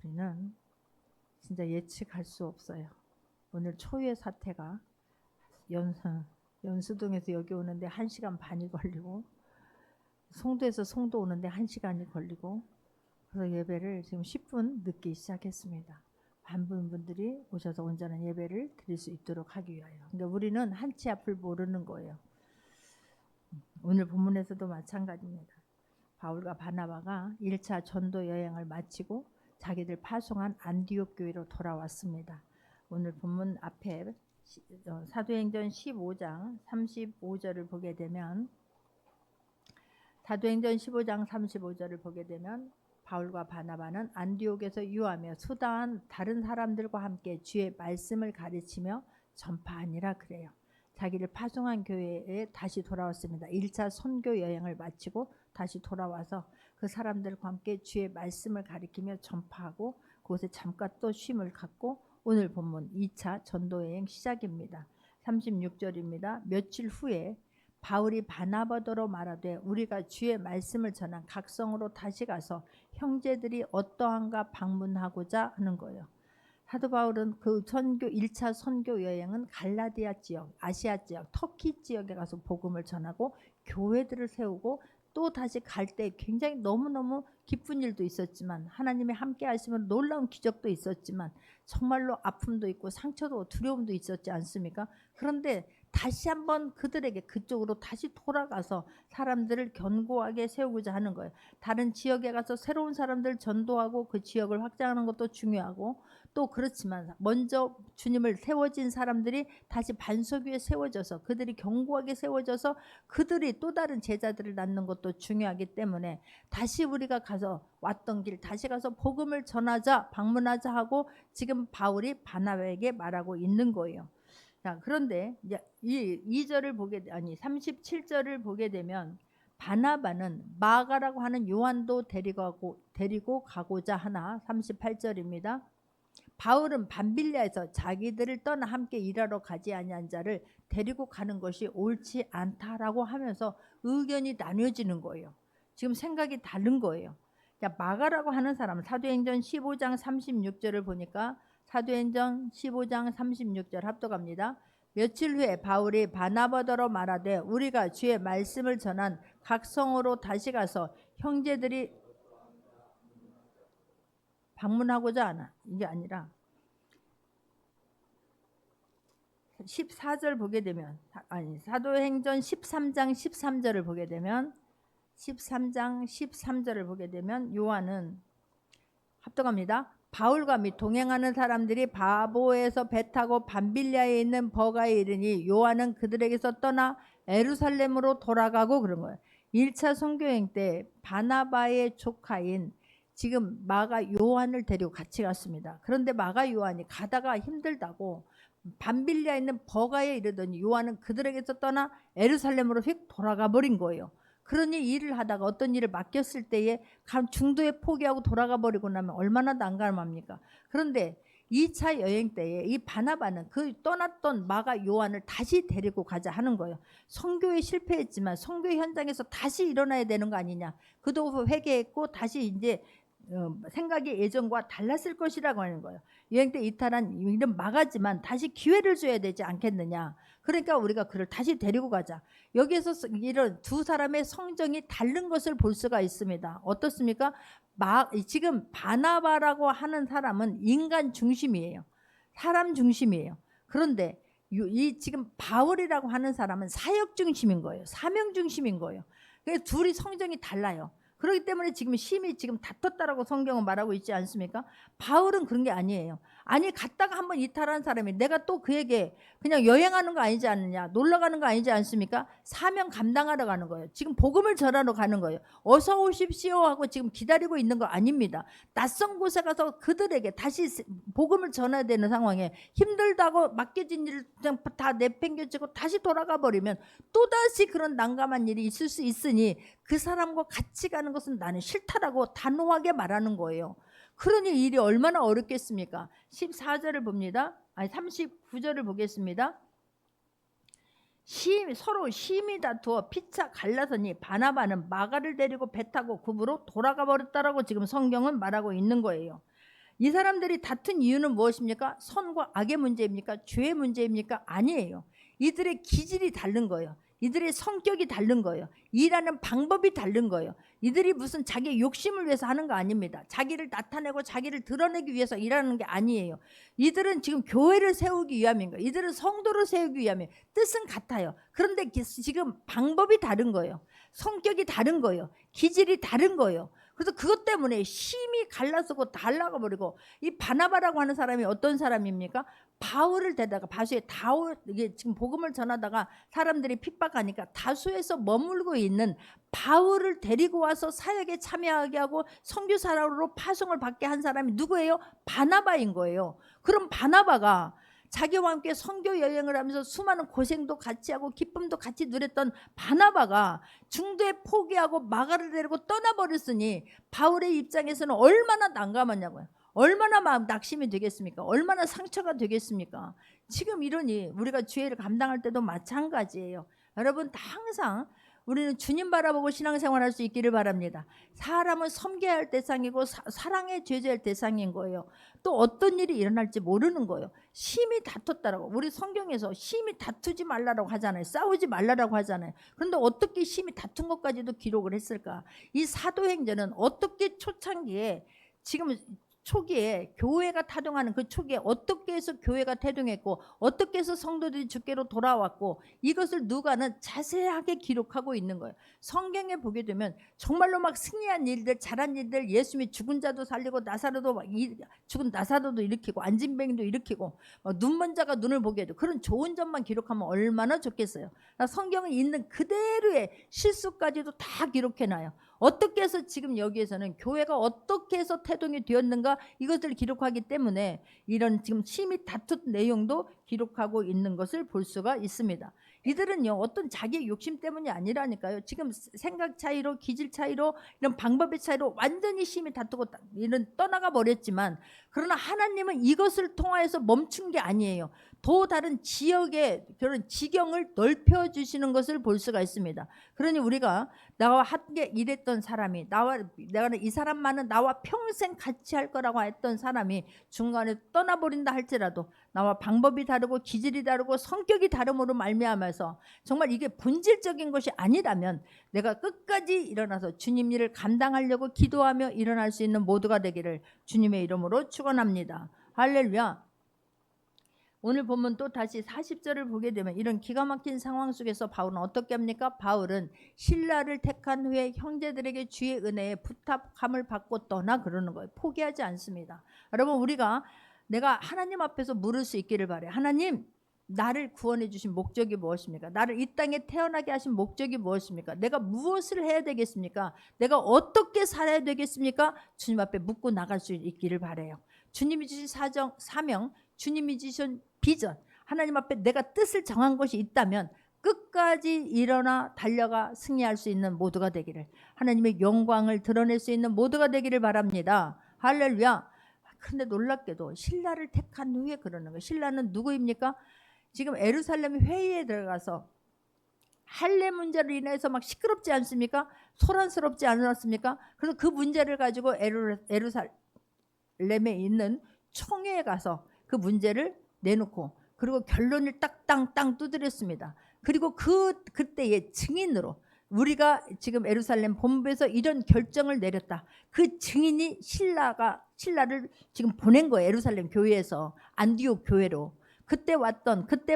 우리는 진짜 예측할 수 없어요. 오늘 초유의 사태가 연수동에서 여기 오는데 1시간 반이 걸리고, 송도에서 송도 오는데 1시간이 걸리고, 그래서 예배를 지금 10분 늦게 시작했습니다. 많은 분들이 오셔서 온전한 예배를 드릴 수 있도록 하기 위하여. 그러니까 우리는 한치 앞을 모르는 거예요. 오늘 본문에서도 마찬가지입니다. 바울과 바나바가 1차 전도 여행을 마치고 자기들 파송한 안디옥 교회로 돌아왔습니다. 오늘 본문 앞에 사도행전 15장 35절을 보게 되면, 사도행전 15장 35절을 보게 되면 바울과 바나바는 안디옥에서 유하며 수다한 다른 사람들과 함께 주의 말씀을 가르치며 전파하니라 그래요. 자기를 파송한 교회에 다시 돌아왔습니다. 1차 선교 여행을 마치고 다시 돌아와서 그 사람들과 함께 주의 말씀을 가르치며 전파하고 그곳에 잠깐 또 쉼을 갖고 오늘 본문 2차 전도여행 시작입니다. 36절입니다. 며칠 후에 바울이 바나바더러 말하되 우리가 주의 말씀을 전한 각 성으로 다시 가서 형제들이 어떠한가 방문하고자 하는 거예요. 사도 바울은 그 1차 선교 여행은 갈라디아 지역, 아시아 지역, 터키 지역에 가서 복음을 전하고 교회들을 세우고 또 다시 갈 때 굉장히 너무너무 기쁜 일도 있었지만, 하나님의 함께 하시면 놀라운 기적도 있었지만, 정말로 아픔도 있고 상처도 두려움도 있었지 않습니까? 그런데 다시 한번 그들에게 그쪽으로 다시 돌아가서 사람들을 견고하게 세우고자 하는 거예요. 다른 지역에 가서 새로운 사람들 전도하고 그 지역을 확장하는 것도 중요하고, 또 그렇지만 먼저 주님을 세워진 사람들이 다시 반석 위에 세워져서 그들이 견고하게 세워져서 그들이 또 다른 제자들을 낳는 것도 중요하기 때문에 다시 우리가 가서 왔던 길 다시 가서 복음을 전하자, 방문하자 하고 지금 바울이 바나바에게 말하고 있는 거예요. 자, 그런데 이제 이 2절을 보게, 아니 37절을 보게 되면 바나바는 마가라고 하는 요한도 데리고 가고자 하나. 38절입니다. 바울은 밤빌리아에서 자기들을 떠나 함께 일하러 가지 아니한 자를 데리고 가는 것이 옳지 않다라고 하면서 의견이 나뉘어지는 거예요. 지금 생각이 다른 거예요. 자, 마가라고 하는 사람은 사도행전 15장 36절을 보니까, 사도행전 15장 36절 합독합니다. 며칠 후에 바울이 바나바더러 말하되 우리가 주의 말씀을 전한 각 성으로 다시 가서 형제들이 방문하고자 하나. 이게 아니라 14절 보게 되면, 아니 사도행전 13장 13절을 보게 되면, 13장 13절을 보게 되면 요한은 합독합니다. 바울과 및 동행하는 사람들이 바보에서 배 타고 밤빌리아에 있는 버가에 이르니 요한은 그들에게서 떠나 예루살렘으로 돌아가고 그런 거예요. 1차 선교여행 때 바나바의 조카인 지금 마가 요한을 데리고 같이 갔습니다. 그런데 마가 요한이 가다가 힘들다고 밤빌리아에 있는 버가에 이르더니 요한은 그들에게서 떠나 예루살렘으로 휙 돌아가 버린 거예요. 그러니 일을 하다가 어떤 일을 맡겼을 때에 중도에 포기하고 돌아가 버리고 나면 얼마나 난감합니까? 그런데 2차 여행 때에 이 바나바는 그 떠났던 마가 요한을 다시 데리고 가자 하는 거예요. 선교에 실패했지만 선교 현장에서 다시 일어나야 되는 거 아니냐. 그도 회개했고 다시 이제 생각이 예전과 달랐을 것이라고 하는 거예요. 여행 때 이탈한 이런 마가지만 다시 기회를 줘야 되지 않겠느냐. 그러니까 우리가 그를 다시 데리고 가자. 여기에서 이런 두 사람의 성정이 다른 것을 볼 수가 있습니다. 어떻습니까? 지금 바나바라고 하는 사람은 인간 중심이에요. 사람 중심이에요. 그런데 이 지금 바울이라고 하는 사람은 사역 중심인 거예요. 사명 중심인 거예요. 그래서 둘이 성정이 달라요. 그렇기 때문에 지금 심히 지금 다퉜다라고 성경은 말하고 있지 않습니까? 바울은 그런 게 아니에요. 아니 갔다가 한번 이탈한 사람이 내가 또 그에게 그냥 여행하는 거 아니지 않느냐, 놀러 가는 거 아니지 않습니까? 사명 감당하러 가는 거예요. 지금 복음을 전하러 가는 거예요. 어서 오십시오 하고 지금 기다리고 있는 거 아닙니다. 낯선 곳에 가서 그들에게 다시 복음을 전해야 되는 상황에 힘들다고 맡겨진 일을 그냥 다 내팽겨치고 다시 돌아가 버리면 또다시 그런 난감한 일이 있을 수 있으니 그 사람과 같이 가는 것은 나는 싫다라고 단호하게 말하는 거예요. 그러니 일이 얼마나 어렵겠습니까? 14절을 봅니다. 아니 39절을 보겠습니다. 서로 심히 다투어 피차 갈라서니 바나바는 마가를 데리고 배 타고 굽으로 돌아가 버렸다라고 지금 성경은 말하고 있는 거예요. 이 사람들이 다툰 이유는 무엇입니까? 선과 악의 문제입니까? 죄의 문제입니까? 아니에요. 이들의 기질이 다른 거예요. 이들의 성격이 다른 거예요. 일하는 방법이 다른 거예요. 이들이 무슨 자기의 욕심을 위해서 하는 거 아닙니다. 자기를 나타내고 자기를 드러내기 위해서 일하는 게 아니에요. 이들은 지금 교회를 세우기 위함인 거예요. 이들은 성도를 세우기 위함이에요. 뜻은 같아요. 그런데 지금 방법이 다른 거예요. 성격이 다른 거예요. 기질이 다른 거예요. 그래서 그것 때문에 심히 갈라서고 달라가 버리고, 이 바나바라고 하는 사람이 어떤 사람입니까? 바울을 데다가 바수에 이게 지금 복음을 전하다가 사람들이 핍박하니까 다수에서 머물고 있는 바울을 데리고 와서 사역에 참여하게 하고 선교사로 파송을 받게 한 사람이 누구예요? 바나바인 거예요. 그럼 바나바가 자기와 함께 선교 여행을 하면서 수많은 고생도 같이 하고 기쁨도 같이 누렸던 바나바가 중도에 포기하고 마가를 데리고 떠나버렸으니 바울의 입장에서는 얼마나 난감하냐고요. 얼마나 마음 낙심이 되겠습니까? 얼마나 상처가 되겠습니까? 지금 이러니 우리가 죄를 감당할 때도 마찬가지예요. 여러분, 항상 우리는 주님 바라보고 신앙생활할 수 있기를 바랍니다. 사람은 섬겨야 할 대상이고 사랑에 죄제할 대상인 거예요. 또 어떤 일이 일어날지 모르는 거예요. 심히 다퉜다라고, 우리 성경에서 심히 다투지 말라라고 하잖아요. 싸우지 말라라고 하잖아요. 그런데 어떻게 심히 다툰 것까지도 기록을 했을까? 이 사도행전은 어떻게 초창기에, 지금 초기에 교회가 타동하는 그 초기에 어떻게 해서 교회가 태동했고 어떻게 해서 성도들이 주께로 돌아왔고, 이것을 누가는 자세하게 기록하고 있는 거예요. 성경에 보게 되면 정말로 막 승리한 일들, 잘한 일들, 예수님이 죽은 자도 살리고 죽은 나사로도 일으키고 안진뱅이도 일으키고 눈먼 자가 눈을 보게 해도, 그런 좋은 점만 기록하면 얼마나 좋겠어요. 성경은 있는 그대로의 실수까지도 다 기록해놔요. 어떻게 해서 지금 여기에서는 교회가 어떻게 해서 태동이 되었는가, 이것을 기록하기 때문에 이런 지금 심히 다툰 내용도 기록하고 있는 것을 볼 수가 있습니다. 이들은요, 어떤 자기의 욕심 때문이 아니라니까요. 지금 생각 차이로, 기질 차이로, 이런 방법의 차이로 완전히 심히 다투고 이런 떠나가 버렸지만, 그러나 하나님은 이것을 통하여서 멈춘 게 아니에요. 또 다른 지역의 그런 지경을 넓혀 주시는 것을 볼 수가 있습니다. 그러니 우리가 나와 함께 일했던 사람이, 내가 이 사람만은 나와 평생 같이 할 거라고 했던 사람이 중간에 떠나버린다 할지라도, 나와 방법이 다르고 기질이 다르고 성격이 다름으로 말미암아서 정말 이게 본질적인 것이 아니라면 내가 끝까지 일어나서 주님 일을 감당하려고 기도하며 일어날 수 있는 모두가 되기를 주님의 이름으로 축원합니다. 할렐루야. 오늘 보면 또 다시 40절을 보게 되면 이런 기가 막힌 상황 속에서 바울은 어떻게 합니까? 바울은 신라를 택한 후에 형제들에게 주의 은혜에 부탁함을 받고 떠나, 그러는 거예요. 포기하지 않습니다. 여러분, 내가 하나님 앞에서 물을 수 있기를 바라요. 하나님, 나를 구원해 주신 목적이 무엇입니까? 나를 이 땅에 태어나게 하신 목적이 무엇입니까? 내가 무엇을 해야 되겠습니까? 내가 어떻게 살아야 되겠습니까? 주님 앞에 묻고 나갈 수 있기를 바라요. 주님이 주신 사명, 주님이 주신 비전, 하나님 앞에 내가 뜻을 정한 것이 있다면 끝까지 일어나 달려가 승리할 수 있는 모두가 되기를, 하나님의 영광을 드러낼 수 있는 모두가 되기를 바랍니다. 할렐루야. 근데 놀랍게도 신라를 택한 후에 그러는 거예요. 신라는 누구입니까? 지금 예루살렘 회의에 들어가서 할례 문제로 인해서 막 시끄럽지 않습니까? 소란스럽지 않았습니까? 그래서 그 문제를 가지고 예루살렘에 있는 총회에 가서 그 문제를 내놓고, 그리고 결론을 땅 두드렸습니다. 그리고 그때의 증인으로, 우리가 지금 예루살렘 본부에서 이런 결정을 내렸다, 그 증인이 신라를 지금 보낸 거예요. 예루살렘 교회에서 안디옥 교회로 그때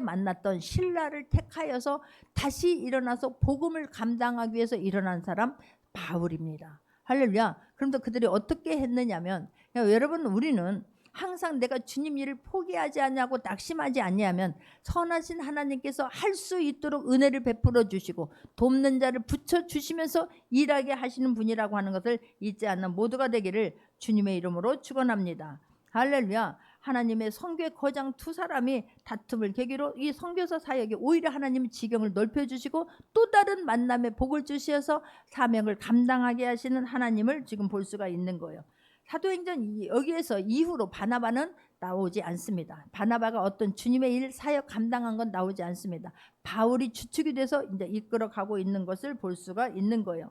만났던 신라를 택하여서 다시 일어나서 복음을 감당하기 위해서 일어난 사람 바울입니다. 할렐루야. 그런데 그들이 어떻게 했느냐면, 여러분, 우리는 항상 내가 주님 일을 포기하지 않냐고 낙심하지 않냐면, 선하신 하나님께서 할 수 있도록 은혜를 베풀어 주시고 돕는 자를 붙여 주시면서 일하게 하시는 분이라고 하는 것을 잊지 않는 모두가 되기를 주님의 이름으로 축원합니다. 할렐루야. 하나님의 선교의 거장 두 사람이 다툼을 계기로 이 선교사 사역에 오히려 하나님의 지경을 넓혀주시고 또 다른 만남의 복을 주셔서 사명을 감당하게 하시는 하나님을 지금 볼 수가 있는 거예요. 사도행전 여기에서 이후로 바나바는 나오지 않습니다. 바나바가 어떤 주님의 일 사역 감당한 건 나오지 않습니다. 바울이 주축이 돼서 이제 이끌어가고 있는 것을 볼 수가 있는 거예요.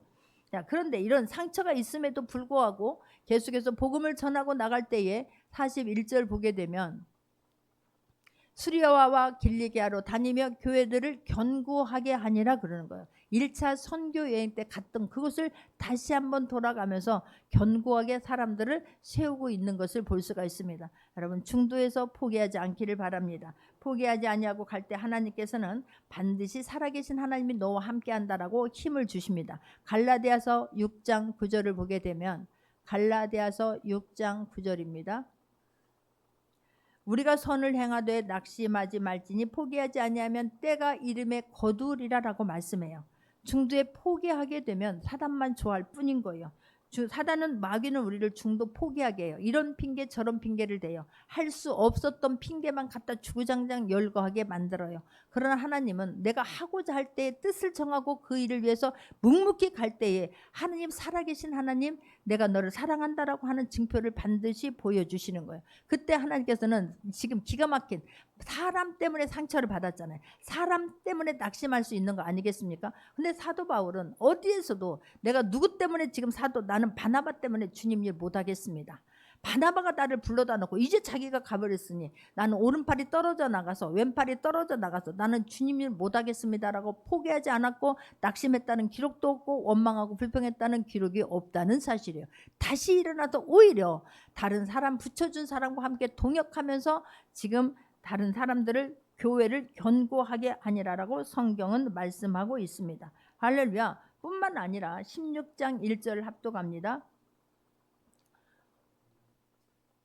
자, 그런데 이런 상처가 있음에도 불구하고 계속해서 복음을 전하고 나갈 때에 41절 보게 되면 수리아와 길리기아로 다니며 교회들을 견고하게 하니라 그러는 거예요. 1차 선교 여행 때 갔던 그곳을 다시 한번 돌아가면서 견고하게 사람들을 세우고 있는 것을 볼 수가 있습니다. 여러분, 중도에서 포기하지 않기를 바랍니다. 포기하지 아니하고 갈 때 하나님께서는 반드시 살아계신 하나님이 너와 함께 한다라고 힘을 주십니다. 갈라디아서 6장 9절을 보게 되면 갈라디아서 6장 9절입니다. 우리가 선을 행하되 낙심하지 말지니 포기하지 아니하면 때가 이름에 거두리라라고 말씀해요. 중도에 포기하게 되면 사단만 좋아할 뿐인 거예요. 사단은, 마귀는 우리를 중도 포기하게 해요. 이런 핑계 저런 핑계를 대요. 할 수 없었던 핑계만 갖다 주구장창 열거하게 만들어요. 그러나 하나님은 내가 하고자 할 때에 뜻을 정하고 그 일을 위해서 묵묵히 갈 때에 하나님, 살아계신 하나님, 내가 너를 사랑한다라고 하는 증표를 반드시 보여주시는 거예요. 그때 하나님께서는 지금 기가 막힌, 사람 때문에 상처를 받았잖아요. 사람 때문에 낙심할 수 있는 거 아니겠습니까? 근데 사도 바울은 어디에서도 내가 누구 때문에 지금 나는 바나바 때문에 주님 일 못하겠습니다. 바나바가 나를 불러다 놓고 이제 자기가 가버렸으니 나는 오른팔이 떨어져 나가서 왼팔이 떨어져 나가서 나는 주님 일 못하겠습니다라고 포기하지 않았고 낙심했다는 기록도 없고 원망하고 불평했다는 기록이 없다는 사실이에요. 다시 일어나서 오히려 다른 사람, 붙여준 사람과 함께 동역하면서 지금 다른 사람들을, 교회를 견고하게 하니라라고 성경은 말씀하고 있습니다. 할렐루야. 뿐만 아니라 16장 1절 합독합니다.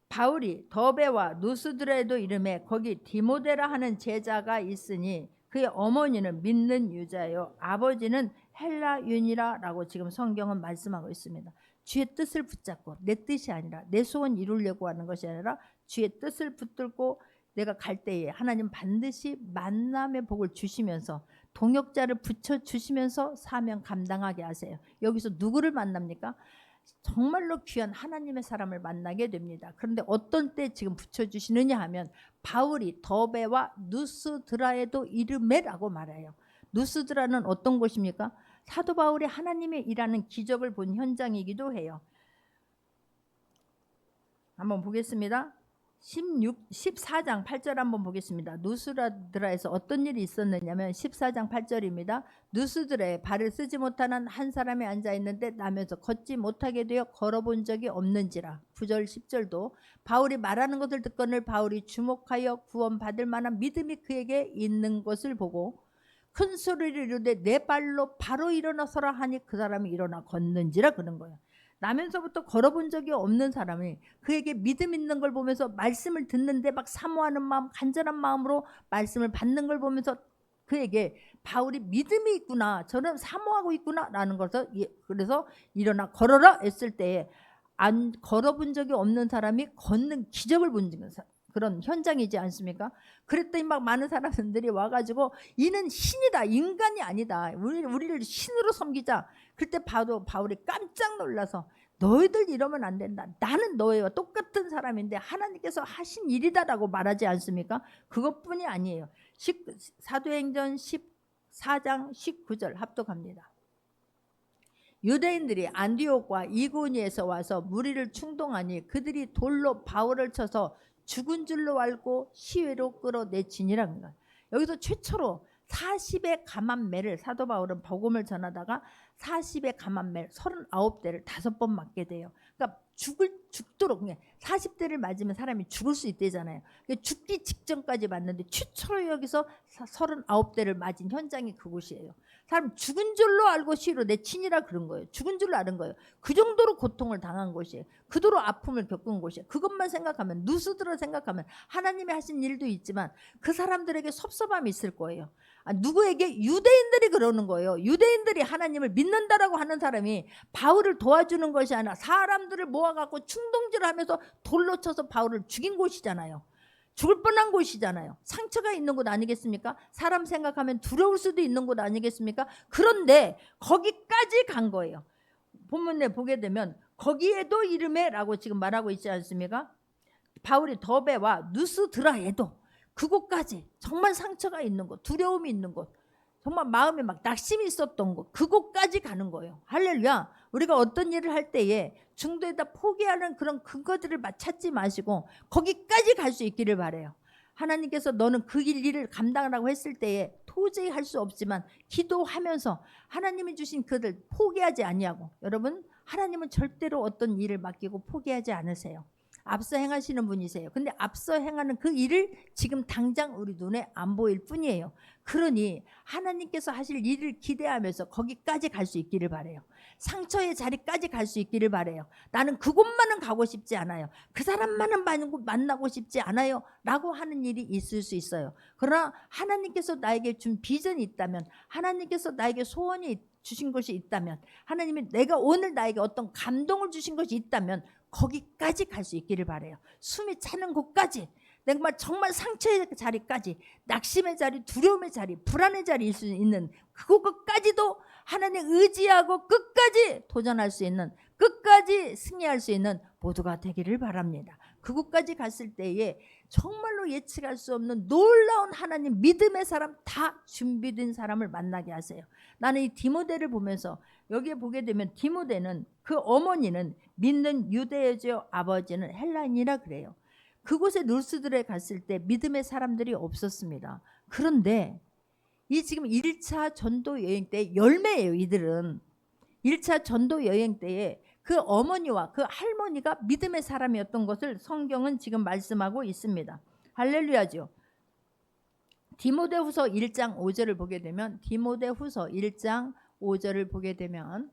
바울이 더베와 누스드라에도 이름에 거기 디모데라 하는 제자가 있으니 그의 어머니는 믿는 유자요 아버지는 헬라윤이라라고 지금 성경은 말씀하고 있습니다. 주의 뜻을 붙잡고, 내 뜻이 아니라 내 소원 이루려고 하는 것이 아니라 주의 뜻을 붙들고 내가 갈 때에 하나님 반드시 만남의 복을 주시면서 동역자를 붙여주시면서 사명 감당하게 하세요. 여기서 누구를 만납니까? 정말로 귀한 하나님의 사람을 만나게 됩니다. 그런데 어떤 때 지금 붙여주시느냐 하면 바울이 더베와 누스드라에도 이르매라고 말해요. 누스드라는 어떤 곳입니까? 사도 바울이 하나님의 일하는 기적을 본 현장이기도 해요. 한번 보겠습니다. 14장 8절 한번 보겠습니다. 누스드라에서 어떤 일이 있었느냐면 14장 8절입니다. 누스드라에 발을 쓰지 못하는 한 사람이 앉아있는데 나면서 걷지 못하게 되어 걸어본 적이 없는지라. 9절 10절도 바울이 말하는 것을 듣거늘 바울이 주목하여 구원받을 만한 믿음이 그에게 있는 것을 보고 큰 소리를 이르되 내 발로 바로 일어나서라 하니 그 사람이 일어나 걷는지라 그런 거예요. 나면서부터 걸어본 적이 없는 사람이 그에게 믿음 있는 걸 보면서 말씀을 듣는데 막 사모하는 마음, 간절한 마음으로 말씀을 받는 걸 보면서 그에게 바울이 믿음이 있구나, 저는 사모하고 있구나 라는 것을, 그래서 일어나 걸어라 했을 때에 안 걸어본 적이 없는 사람이 걷는 기적을 본 그런 현장이지 않습니까? 그랬더니 막 많은 사람들이 와가지고 이는 신이다, 인간이 아니다, 우리를 신으로 섬기자. 그때 바울이 깜짝 놀라서 너희들 이러면 안 된다. 나는 너희와 똑같은 사람인데 하나님께서 하신 일이다라고 말하지 않습니까? 그것뿐이 아니에요. 사도행전 14장 19절 합독합니다. 유대인들이 안디옥과 이고니에서 와서 무리를 충동하니 그들이 돌로 바울을 쳐서 죽은 줄로 알고 시외로 끌어내치니라는 거예요. 여기서 최초로 40의 감암매를, 사도 바울은 복음을 전하다가 40의 감암매 39대를 5번 맞게 돼요. 그러니까 죽도록, 그냥 40대를 맞으면 사람이 죽을 수 있대잖아요. 죽기 직전까지 맞는데 최초로 여기서 39대를 맞은 현장이 그곳이에요. 사람 죽은 줄로 알고 시로 내치니라 그런 거예요. 죽은 줄로 아는 거예요. 그 정도로 고통을 당한 곳이에요. 그도로 아픔을 겪은 곳이에요. 그것만 생각하면, 누스드라 생각하면 하나님이 하신 일도 있지만 그 사람들에게 섭섭함이 있을 거예요. 누구에게? 유대인들이 그러는 거예요. 유대인들이 하나님을 믿는다라고 하는 사람이 바울을 도와주는 것이 아니라 사람들을 모아갖고 충동질을 하면서 돌로 쳐서 바울을 죽인 곳이잖아요. 죽을 뻔한 곳이잖아요. 상처가 있는 곳 아니겠습니까? 사람 생각하면 두려울 수도 있는 곳 아니겠습니까? 그런데 거기까지 간 거예요. 본문에 보게 되면 거기에도 이름에라고 지금 말하고 있지 않습니까? 바울이 더베와 누스드라에도, 그곳까지 정말 상처가 있는 곳, 두려움이 있는 곳, 정말 마음에 막 낙심이 있었던 거, 그곳까지 가는 거예요. 할렐루야. 우리가 어떤 일을 할 때에 중도에다 포기하는 그런 근거들을 찾지 마시고 거기까지 갈 수 있기를 바라요. 하나님께서 너는 그 일을 감당하라고 했을 때에 도저히 할 수 없지만 기도하면서 하나님이 주신 그들 포기하지 아니하고, 여러분 하나님은 절대로 어떤 일을 맡기고 포기하지 않으세요. 앞서 행하시는 분이세요. 근데 앞서 행하는 그 일을 지금 당장 우리 눈에 안 보일 뿐이에요. 그러니 하나님께서 하실 일을 기대하면서 거기까지 갈 수 있기를 바라요. 상처의 자리까지 갈 수 있기를 바라요. 나는 그곳만은 가고 싶지 않아요. 그 사람만은 만나고 싶지 않아요 라고 하는 일이 있을 수 있어요. 그러나 하나님께서 나에게 준 비전이 있다면, 하나님께서 나에게 소원이 주신 것이 있다면, 하나님이 내가 오늘 나에게 어떤 감동을 주신 것이 있다면 거기까지 갈 수 있기를 바라요. 숨이 차는 곳까지, 정말 상처의 자리까지, 낙심의 자리, 두려움의 자리, 불안의 자리일 수 있는 그곳까지도 하나님 의지하고 끝까지 도전할 수 있는, 끝까지 승리할 수 있는 모두가 되기를 바랍니다. 그곳까지 갔을 때에 정말로 예측할 수 없는 놀라운 하나님 믿음의 사람, 다 준비된 사람을 만나게 하세요. 나는 이 디모데를 보면서 여기에 보게 되면 디모데는, 그 어머니는 믿는 유대여죠, 아버지는 헬라인이라 그래요. 그곳에 루스드에 갔을 때 믿음의 사람들이 없었습니다. 그런데 이 지금 1차 전도 여행 때 열매예요. 이들은 1차 전도 여행 때에 그 어머니와 그 할머니가 믿음의 사람이었던 것을 성경은 지금 말씀하고 있습니다. 할렐루야죠. 디모데후서 1장 5절을 보게 되면, 디모데후서 1장 5절을 보게 되면,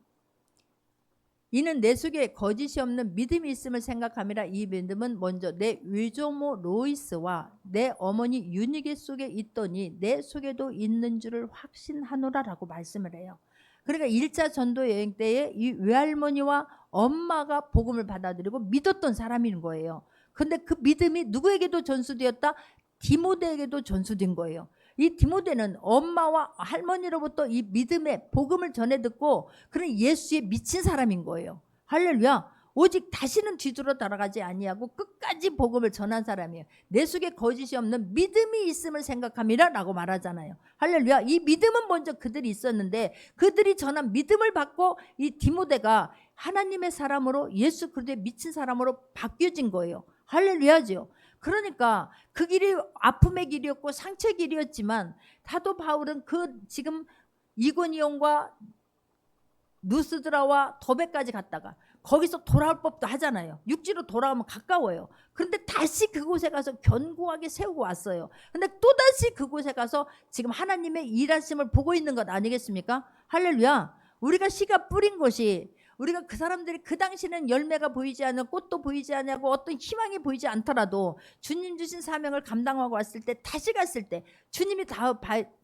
이는 내 속에 거짓이 없는 믿음이 있음을 생각함이라. 이 믿음은 먼저 내 외조모 로이스와 내 어머니 유니게 속에 있더니 내 속에도 있는 줄을 확신하노라 라고 말씀을 해요. 그러니까 1차 전도 여행 때에 이 외할머니와 엄마가 복음을 받아들이고 믿었던 사람인 거예요. 근데 그 믿음이 누구에게도 전수되었다? 디모데에게도 전수된 거예요. 이 디모데는 엄마와 할머니로부터 이 믿음의 복음을 전해 듣고 그런 예수에 미친 사람인 거예요. 할렐루야. 오직 다시는 뒤돌아 돌아가지 아니하고 끝까지 복음을 전한 사람이에요. 내 속에 거짓이 없는 믿음이 있음을 생각함이라 라고 말하잖아요. 할렐루야. 이 믿음은 먼저 그들이 있었는데 그들이 전한 믿음을 받고 이 디모데가 하나님의 사람으로, 예수 그리스도에 미친 사람으로 바뀌어진 거예요. 할렐루야죠. 그러니까 그 길이 아픔의 길이었고 상처의 길이었지만 사도 바울은 그 지금 이고니온과 루스드라와 더베까지 갔다가 거기서 돌아올 법도 하잖아요. 육지로 돌아오면 가까워요. 그런데 다시 그곳에 가서 견고하게 세우고 왔어요. 근데 또다시 그곳에 가서 지금 하나님의 일하심을 보고 있는 것 아니겠습니까? 할렐루야. 우리가 씨가 뿌린 것이, 우리가 그 사람들이 그 당시는 열매가 보이지 않는, 꽃도 보이지 않고 어떤 희망이 보이지 않더라도 주님 주신 사명을 감당하고 왔을 때, 다시 갔을 때 주님이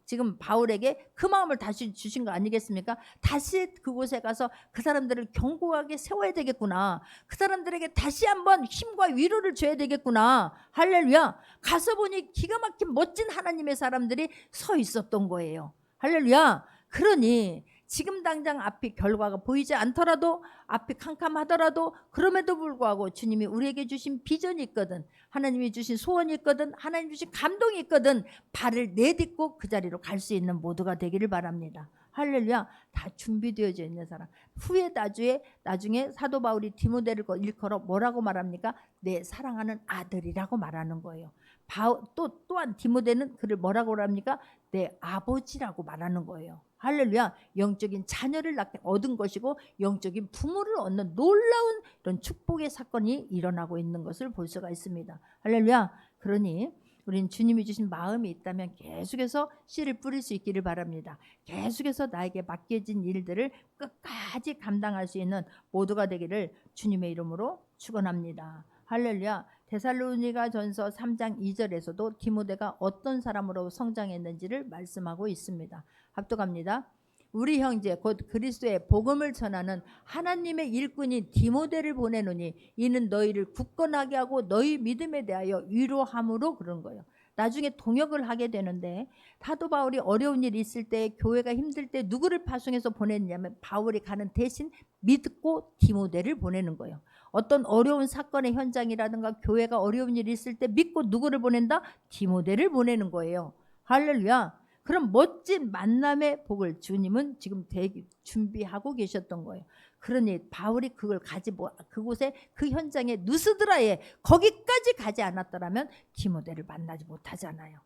지금 바울에게 그 마음을 다시 주신 거 아니겠습니까? 다시 그곳에 가서 그 사람들을 견고하게 세워야 되겠구나. 그 사람들에게 다시 한번 힘과 위로를 줘야 되겠구나. 할렐루야. 가서 보니 기가 막힌 멋진 하나님의 사람들이 서 있었던 거예요. 할렐루야. 그러니 지금 당장 앞이 결과가 보이지 않더라도, 앞이 캄캄하더라도, 그럼에도 불구하고 주님이 우리에게 주신 비전이 있거든, 하나님이 주신 소원이 있거든, 하나님 주신 감동이 있거든, 발을 내딛고 그 자리로 갈 수 있는 모두가 되기를 바랍니다. 할렐루야. 다 준비되어져 있는 사람. 후에 나중에 사도 바울이 디모데를 일컬어 뭐라고 말합니까? 내 사랑하는 아들이라고 말하는 거예요. 또한 디모데는 그를 뭐라고 합니까? 내 아버지라고 말하는 거예요. 할렐루야. 영적인 자녀를 얻은 것이고 영적인 부모를 얻는 놀라운 이런 축복의 사건이 일어나고 있는 것을 볼 수가 있습니다. 할렐루야. 그러니 우리는 주님이 주신 마음이 있다면 계속해서 씨를 뿌릴 수 있기를 바랍니다. 계속해서 나에게 맡겨진 일들을 끝까지 감당할 수 있는 모두가 되기를 주님의 이름으로 축원합니다. 할렐루야. 데살로니가 전서 3장 2절에서도 디모데가 어떤 사람으로 성장했는지를 말씀하고 있습니다. 합독합니다. 우리 형제 곧 그리스도의 복음을 전하는 하나님의 일꾼인 디모데를 보내노니 이는 너희를 굳건하게 하고 너희 믿음에 대하여 위로함으로, 그런 거예요. 나중에 동역을 하게 되는데 사도 바울이 어려운 일이 있을 때, 교회가 힘들 때 누구를 파송해서 보냈냐면 바울이 가는 대신 믿고 디모데를 보내는 거예요. 어떤 어려운 사건의 현장이라든가 교회가 어려운 일이 있을 때 믿고 누구를 보낸다? 디모데를 보내는 거예요. 할렐루야. 그런 멋진 만남의 복을 주님은 지금 준비하고 계셨던 거예요. 그러니 바울이 그걸 그곳에 그 현장에 누스드라에 거기까지 가지 않았더라면 디모데를 만나지 못하잖아요.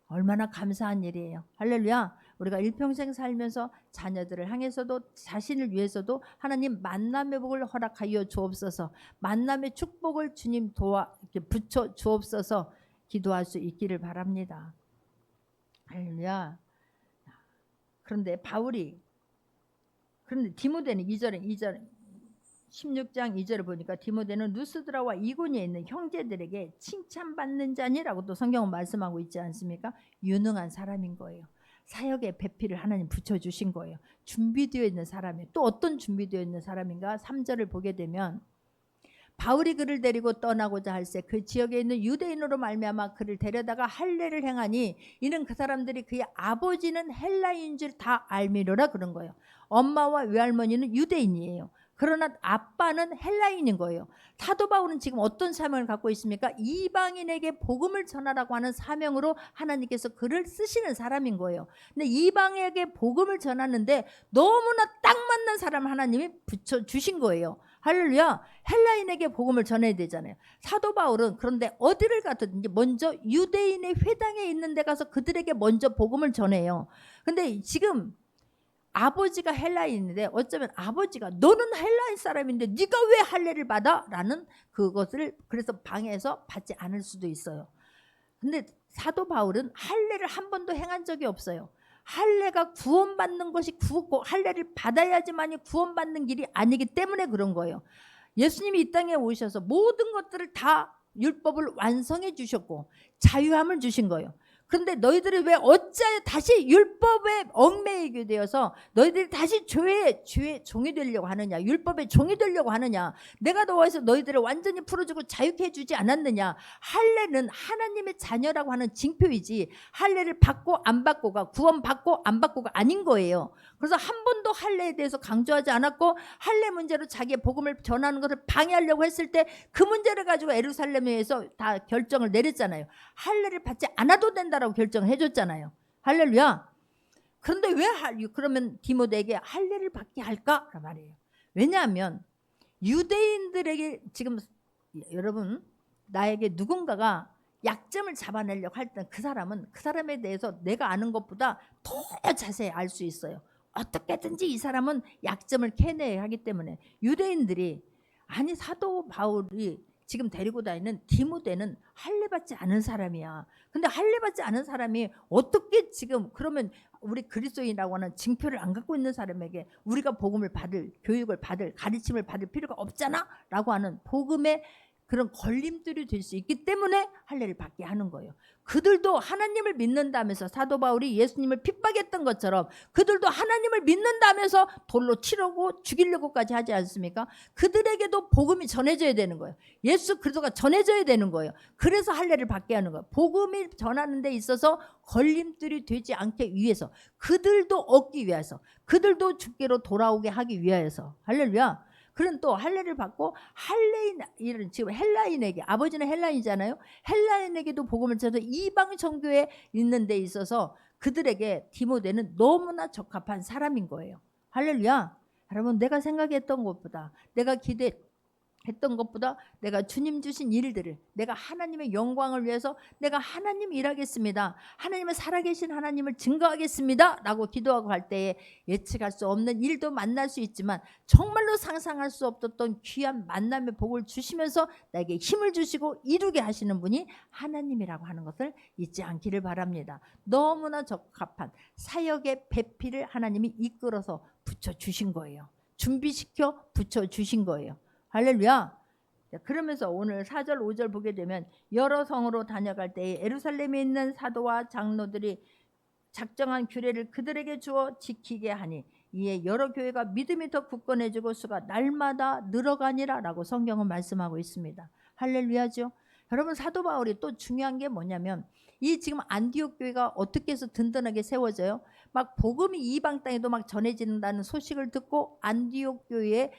얼마나 감사한 일이에요. 할렐루야. 우리가 일평생 살면서 자녀들을 향해서도 자신을 위해서도 하나님 만남의 복을 허락하여 주옵소서, 만남의 축복을 주님 이렇게 붙여 주옵소서 기도할 수 있기를 바랍니다. 할렐루야. 그런데 디모데는 2절 16장 2절을 보니까 디모데는 루스드라와 이고니에 있는 형제들에게 칭찬받는 자니라고 또 성경은 말씀하고 있지 않습니까? 유능한 사람인 거예요. 사역의 배필을 하나님 붙여주신 거예요. 준비되어 있는 사람이에요. 또 어떤 준비되어 있는 사람인가? 3절을 보게 되면 바울이 그를 데리고 떠나고자 할새 그 지역에 있는 유대인으로 말미암아 그를 데려다가 할례를 행하니 이는 그 사람들이 그의 아버지는 헬라인인 줄 다 알미로라 그런 거예요. 엄마와 외할머니는 유대인이에요. 그러나 아빠는 헬라인인 거예요. 사도 바울은 지금 어떤 사명을 갖고 있습니까? 이방인에게 복음을 전하라고 하는 사명으로 하나님께서 그를 쓰시는 사람인 거예요. 근데 이방에게 복음을 전하는데 너무나 딱 맞는 사람 하나님이 붙여주신 거예요. 할렐루야. 헬라인에게 복음을 전해야 되잖아요. 사도 바울은 그런데 어디를 가든지 먼저 유대인의 회당에 있는 데 가서 그들에게 먼저 복음을 전해요. 근데 지금 아버지가 헬라인인데 어쩌면 아버지가 너는 헬라인 사람인데 네가 왜 할례를 받아? 라는 그것을 그래서 방해해서 받지 않을 수도 있어요. 근데 사도 바울은 할례를 한 번도 행한 적이 없어요. 할례가 구원받는 것이 할례를 받아야지만이 구원받는 길이 아니기 때문에 그런 거예요. 예수님이 이 땅에 오셔서 모든 것들을 다 율법을 완성해 주셨고 자유함을 주신 거예요. 그런데 너희들이 왜 어찌하여 다시 율법에 얽매이게 되어서 너희들이 다시 죄의 종이 되려고 하느냐, 율법의 종이 되려고 하느냐, 내가 너와서 너희들을 완전히 풀어주고 자유케 해주지 않았느냐. 할례는 하나님의 자녀라고 하는 징표이지 할례를 받고 안 받고가 구원받고 안 받고가 아닌 거예요. 그래서 한 번도 할례에 대해서 강조하지 않았고 할례 문제로 자기의 복음을 전하는 것을 방해하려고 했을 때 그 문제를 가지고 예루살렘에서 다 결정을 내렸잖아요. 할례를 받지 않아도 된다라고 결정을 해줬잖아요. 할렐루야. 그런데 왜 그러면 디모데에게 할례를 받게 할까? 말이에요. 왜냐하면 유대인들에게 지금 여러분 나에게 누군가가 약점을 잡아내려고 할 때 그 사람에 대해서 내가 아는 것보다 더 자세히 알 수 있어요. 어떻게든지 이 사람은 약점을 캐내야 하기 때문에 유대인들이 아니 사도 바울이 지금 데리고 다니는 디모데는 할례 받지 않은 사람이야. 근데 할례 받지 않은 사람이 어떻게 지금 그러면 우리 그리스도인이라고 하는 징표를 안 갖고 있는 사람에게 우리가 복음을 받을, 교육을 받을, 가르침을 받을 필요가 없잖아 라고 하는 복음의 그런 걸림돌이 될 수 있기 때문에 할례를 받게 하는 거예요. 그들도 하나님을 믿는다면서 사도 바울이 예수님을 핍박했던 것처럼 그들도 하나님을 믿는다면서 돌로 치려고 죽이려고까지 하지 않습니까? 그들에게도 복음이 전해져야 되는 거예요. 예수 그리스도가 전해져야 되는 거예요. 그래서 할례를 받게 하는 거예요. 복음이 전하는 데 있어서 걸림돌이 되지 않게 위해서, 그들도 얻기 위해서, 그들도 주께로 돌아오게 하기 위하여서. 할렐루야. 그런 또 할례를 받고 할례인 지금 헬라인에게, 아버지는 헬라인이잖아요. 헬라인에게도 복음을 전해서 이방 정교에 있는 데 있어서 그들에게 디모데는 너무나 적합한 사람인 거예요. 할렐루야. 여러분 내가 생각했던 것보다, 내가 기대했던 것보다 내가 주님 주신 일들을, 내가 하나님의 영광을 위해서 내가 하나님 일하겠습니다, 하나님은 살아계신 하나님을 증거하겠습니다 라고 기도하고 할 때에 예측할 수 없는 일도 만날 수 있지만 정말로 상상할 수 없었던 귀한 만남의 복을 주시면서 나에게 힘을 주시고 이루게 하시는 분이 하나님이라고 하는 것을 잊지 않기를 바랍니다. 너무나 적합한 사역의 배필을 하나님이 이끌어서 붙여주신 거예요. 준비시켜 붙여주신 거예요. 할렐루야. 그러면서 오늘 4절 5절 보게 되면 여러 성으로 다녀갈 때에 예루살렘에 있는 사도와 장로들이 작정한 규례를 그들에게 주어 지키게 하니 이에 여러 교회가 믿음이 더 굳건해지고 수가 날마다 늘어가니라 라고 성경은 말씀하고 있습니다. 할렐루야죠. 여러분 사도 바울이 또 중요한 게 뭐냐면 이 지금 안디옥 교회가 어떻게 해서 든든하게 세워져요? 막 복음이 이방 땅에도 막 전해진다는 소식을 듣고 안디옥 교회에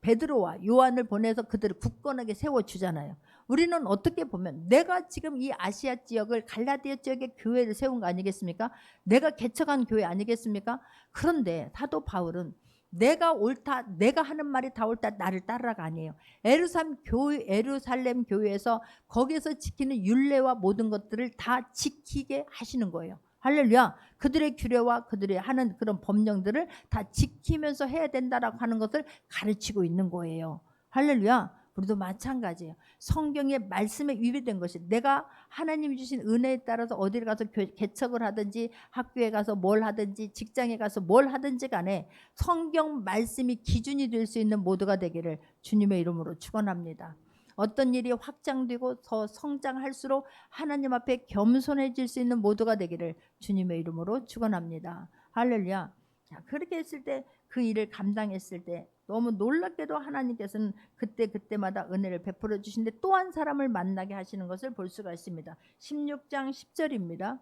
베드로와 요한을 보내서 그들을 굳건하게 세워주잖아요. 우리는 어떻게 보면 내가 지금 이 아시아 지역을 갈라디아 지역의 교회를 세운 거 아니겠습니까? 내가 개척한 교회 아니겠습니까? 그런데 사도 바울은 내가 옳다, 내가 하는 말이 다 옳다, 나를 따르라가 아니에요. 에루살렘 교회에서 거기에서 지키는 율례와 모든 것들을 다 지키게 하시는 거예요. 할렐루야. 그들의 규례와 그들의 하는 그런 법령들을 다 지키면서 해야 된다라고 하는 것을 가르치고 있는 거예요. 할렐루야. 우리도 마찬가지예요. 성경의 말씀에 위배된 것이, 내가 하나님이 주신 은혜에 따라서 어디를 가서 개척을 하든지 학교에 가서 뭘 하든지 직장에 가서 뭘 하든지 간에 성경 말씀이 기준이 될 수 있는 모두가 되기를 주님의 이름으로 축원합니다. 어떤 일이 확장되고 더 성장할수록 하나님 앞에 겸손해질 수 있는 모두가 되기를 주님의 이름으로 축원합니다. 할렐루야. 자, 그렇게 했을 때, 그 일을 감당했을 때 너무 놀랍게도 하나님께서는 그때마다 은혜를 베풀어 주시는데 또 한 사람을 만나게 하시는 것을 볼 수가 있습니다. 16장 10절입니다.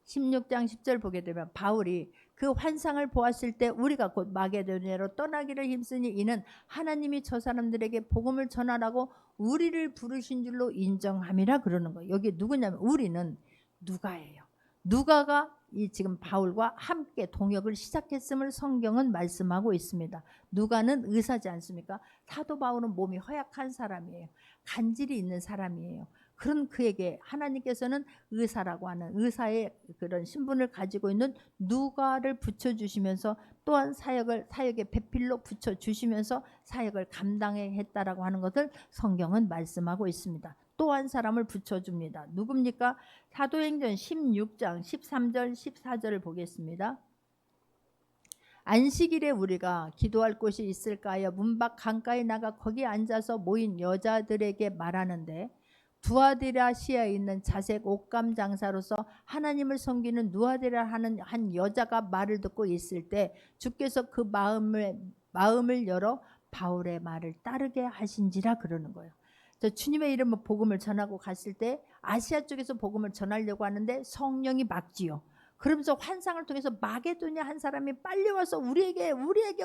16장 10절 보게 되면 바울이 그 환상을 보았을 때 우리가 곧 마게도냐로 떠나기를 힘쓰니 이는 하나님이 저 사람들에게 복음을 전하라고 우리를 부르신 줄로 인정함이라 그러는 거예요. 여기 누구냐면 우리는 누가예요. 누가가 이 지금 바울과 함께 동역을 시작했음을 성경은 말씀하고 있습니다. 누가는 의사지 않습니까? 사도 바울은 몸이 허약한 사람이에요. 간질이 있는 사람이에요. 그런 그에게 하나님께서는 의사라고 하는 의사의 그런 신분을 가지고 있는 누가를 붙여주시면서 또한 사역의 배필로 붙여주시면서 사역을 감당해 했다라고 하는 것을 성경은 말씀하고 있습니다. 또 한 사람을 붙여줍니다. 누굽니까? 사도행전 16장 13절 14절을 보겠습니다. 안식일에 우리가 기도할 곳이 있을까 하여 문 밖 강가에 나가 거기 앉아서 모인 여자들에게 말하는데 두아디라시아에 있는 자색 옷감 장사로서 하나님을 섬기는 누아디라 하는 한 여자가 말을 듣고 있을 때 주께서 그 마음을 열어 바울의 말을 따르게 하신지라 그러는 거예요. 주님의 이름으로 복음을 전하고 갔을 때 아시아 쪽에서 복음을 전하려고 하는데 성령이 막지요. 그러면서 환상을 통해서 마게도냐 한 사람이 빨리 와서 우리에게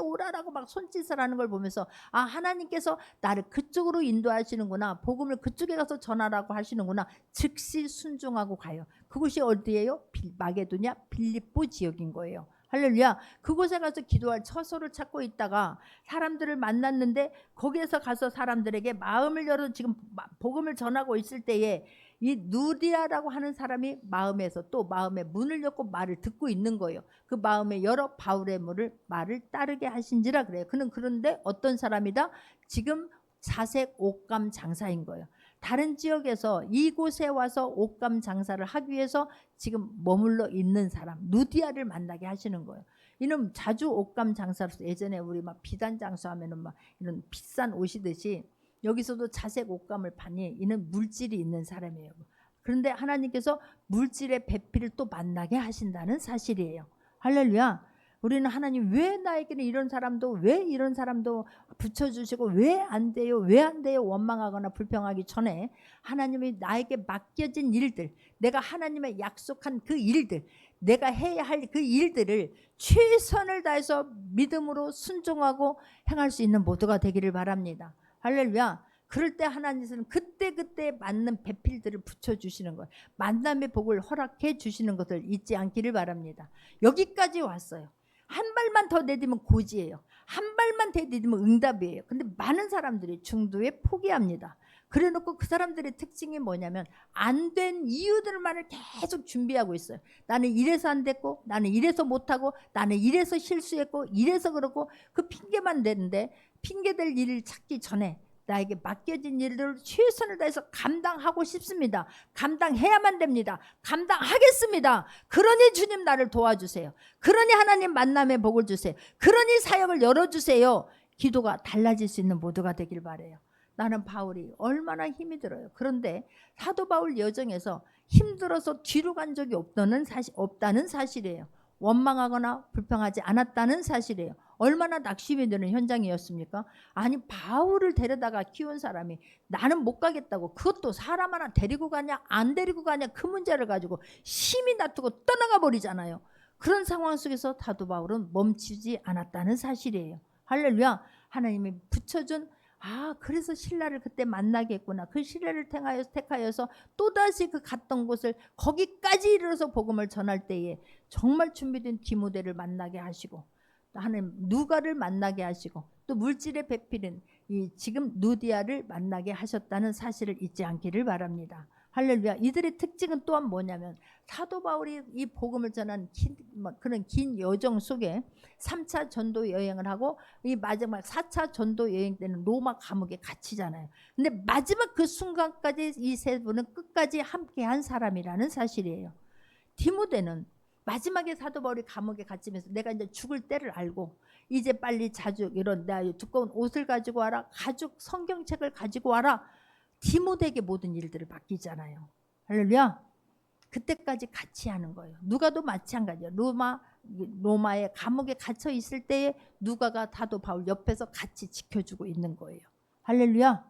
오라라고 막 손짓을 하는 걸 보면서 아, 하나님께서 나를 그쪽으로 인도하시는구나, 복음을 그쪽에 가서 전하라고 하시는구나, 즉시 순종하고 가요. 그곳이 어디예요? 마게도냐 빌립보 지역인 거예요. 할렐루야. 그곳에 가서 기도할 처소를 찾고 있다가 사람들을 만났는데 거기에서 가서 사람들에게 마음을 열어 지금 복음을 전하고 있을 때에 이 누디아라고 하는 사람이 마음에서 또 마음의 문을 열고 말을 듣고 있는 거예요. 그 마음에 열어 바울의 말을 따르게 하신지라 그래요. 그는 그런데 어떤 사람이다? 지금 자색 옷감 장사인 거예요. 다른 지역에서 이곳에 와서 옷감 장사를 하기 위해서 지금 머물러 있는 사람, 누디아를 만나게 하시는 거예요. 이는 자주 옷감 장사로서 예전에 우리 막 비단 장수하면은 막 이런 비싼 옷이듯이 여기서도 자색 옷감을 파니 이는 물질이 있는 사람이에요. 그런데 하나님께서 물질의 배필을 또 만나게 하신다는 사실이에요. 할렐루야. 우리는 하나님 왜 나에게는 이런 사람도 왜 이런 사람도 붙여주시고 왜 안 돼요 원망하거나 불평하기 전에 하나님이 나에게 맡겨진 일들, 내가 하나님의 약속한 그 일들, 내가 해야 할 그 일들을 최선을 다해서 믿음으로 순종하고 행할 수 있는 모두가 되기를 바랍니다. 할렐루야. 그럴 때 하나님께서는 그때 맞는 배필들을 붙여주시는 거예요. 만남의 복을 허락해 주시는 것을 잊지 않기를 바랍니다. 여기까지 왔어요. 한 발만 더 내딛으면 고지예요. 한 발만 더 내딛으면 응답이에요. 근데 많은 사람들이 중도에 포기합니다. 그래놓고 그 사람들의 특징이 뭐냐면 안 된 이유들만을 계속 준비하고 있어요. 나는 이래서 안 됐고, 나는 이래서 못하고, 나는 이래서 실수했고, 이래서 그렇고, 그 핑계만 대는데 핑계될 일을 찾기 전에 나에게 맡겨진 일들을 최선을 다해서 감당하고 싶습니다. 감당해야만 됩니다. 감당하겠습니다. 그러니 주님 나를 도와주세요. 그러니 하나님 만남의 복을 주세요. 그러니 사역을 열어주세요. 기도가 달라질 수 있는 모두가 되길 바라요. 나는 바울이 얼마나 힘이 들어요. 그런데 사도 바울 여정에서 힘들어서 뒤로 간 적이 없다는 사실이에요. 원망하거나 불평하지 않았다는 사실이에요. 얼마나 낙심이 되는 현장이었습니까? 아니, 바울을 데려다가 키운 사람이 나는 못 가겠다고, 그것도 사람 하나 데리고 가냐 안 데리고 가냐 그 문제를 가지고 심히 다투고 떠나가 버리잖아요. 그런 상황 속에서 사도 바울은 멈추지 않았다는 사실이에요. 할렐루야. 하나님이 붙여준 그래서 신라를 그때 만나게 했구나. 그 신라를 택하여서 또다시 그 갔던 곳을 거기까지 이르러서 복음을 전할 때에 정말 준비된 디모데를 만나게 하시고 또 하나님 누가를 만나게 하시고 또 물질의 배필인 이 지금 누디아를 만나게 하셨다는 사실을 잊지 않기를 바랍니다. 할렐루야. 이들의 특징은 또한 뭐냐면 사도 바울이 이 복음을 전한 그런 긴 여정 속에 3차 전도 여행을 하고 이 마지막 4차 전도 여행 때는 로마 감옥에 갇히잖아요. 근데 마지막 그 순간까지 이 세 분은 끝까지 함께한 사람이라는 사실이에요. 디모데는 마지막에 사도 바울이 감옥에 갇히면서 내가 이제 죽을 때를 알고 이제 빨리 자주 이런 나 두꺼운 옷을 가지고 와라, 가죽 성경책을 가지고 와라. 디모데에게 모든 일들을 맡기잖아요. 할렐루야. 그때까지 같이 하는 거예요. 누가도 마찬가지예요. 로마의 감옥에 갇혀 있을 때에 누가가 사도 바울 옆에서 같이 지켜주고 있는 거예요. 할렐루야.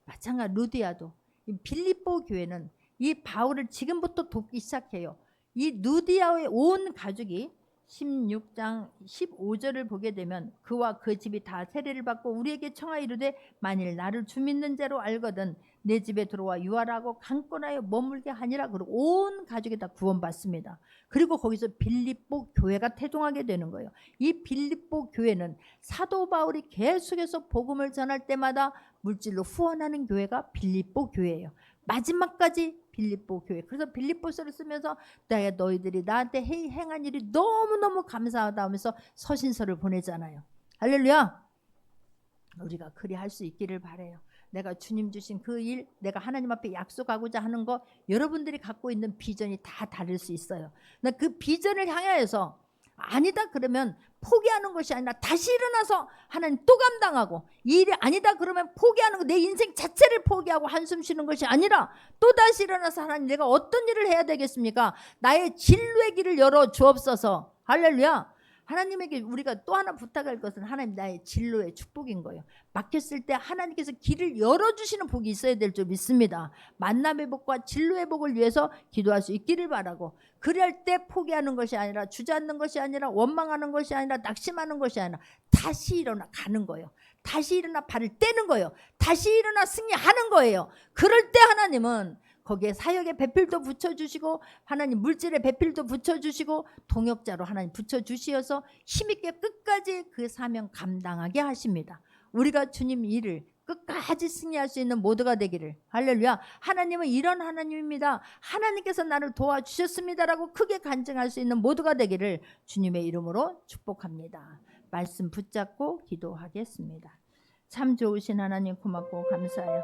마찬가지 루디아도 이 빌립보 교회는 이 바울을 지금부터 돕기 시작해요. 이 누디아의 온 가족이 16장 15절을 보게 되면 그와 그 집이 다 세례를 받고 우리에게 청하이르되 만일 나를 주 믿는 자로 알거든 내 집에 들어와 유하라고 강권하여 머물게 하니라. 그리고 온 가족이 다 구원받습니다. 그리고 거기서 빌립보 교회가 태동하게 되는 거예요. 이 빌립보 교회는 사도 바울이 계속해서 복음을 전할 때마다 물질로 후원하는 교회가 빌립보 교회예요. 마지막까지 빌립보 교회. 그래서 빌립보서를 쓰면서 너희들이 나한테 행한 일이 너무너무 감사하다 하면서 서신서를 보내잖아요. 할렐루야. 우리가 그리 할 수 있기를 바라요. 내가 주님 주신 그 일, 내가 하나님 앞에 약속하고자 하는 거 여러분들이 갖고 있는 비전이 다 다를 수 있어요. 그 비전을 향하여서 아니다 그러면 포기하는 것이 아니라 다시 일어나서 하나님 또 감당하고, 이 일이 아니다 그러면 포기하는 거, 내 인생 자체를 포기하고 한숨 쉬는 것이 아니라 또 다시 일어나서 하나님 내가 어떤 일을 해야 되겠습니까? 나의 진로의 길을 열어 주옵소서. 할렐루야. 하나님에게 우리가 또 하나 부탁할 것은 하나님 나의 진로의 축복인 거예요. 막혔을 때 하나님께서 길을 열어주시는 복이 있어야 될 줄 믿습니다. 만남의 복과 진로의 복을 위해서 기도할 수 있기를 바라고, 그럴 때 포기하는 것이 아니라, 주저앉는 것이 아니라, 원망하는 것이 아니라, 낙심하는 것이 아니라 다시 일어나 가는 거예요. 다시 일어나 발을 떼는 거예요. 다시 일어나 승리하는 거예요. 그럴 때 하나님은 거기에 사역의 배필도 붙여주시고, 하나님 물질의 배필도 붙여주시고, 동역자로 하나님 붙여주시어서 힘있게 끝까지 그 사명 감당하게 하십니다. 우리가 주님 일을 끝까지 승리할 수 있는 모두가 되기를. 할렐루야. 하나님은 이런 하나님입니다. 하나님께서 나를 도와주셨습니다라고 크게 간증할 수 있는 모두가 되기를 주님의 이름으로 축복합니다. 말씀 붙잡고 기도하겠습니다. 참 좋으신 하나님 고맙고 감사해요.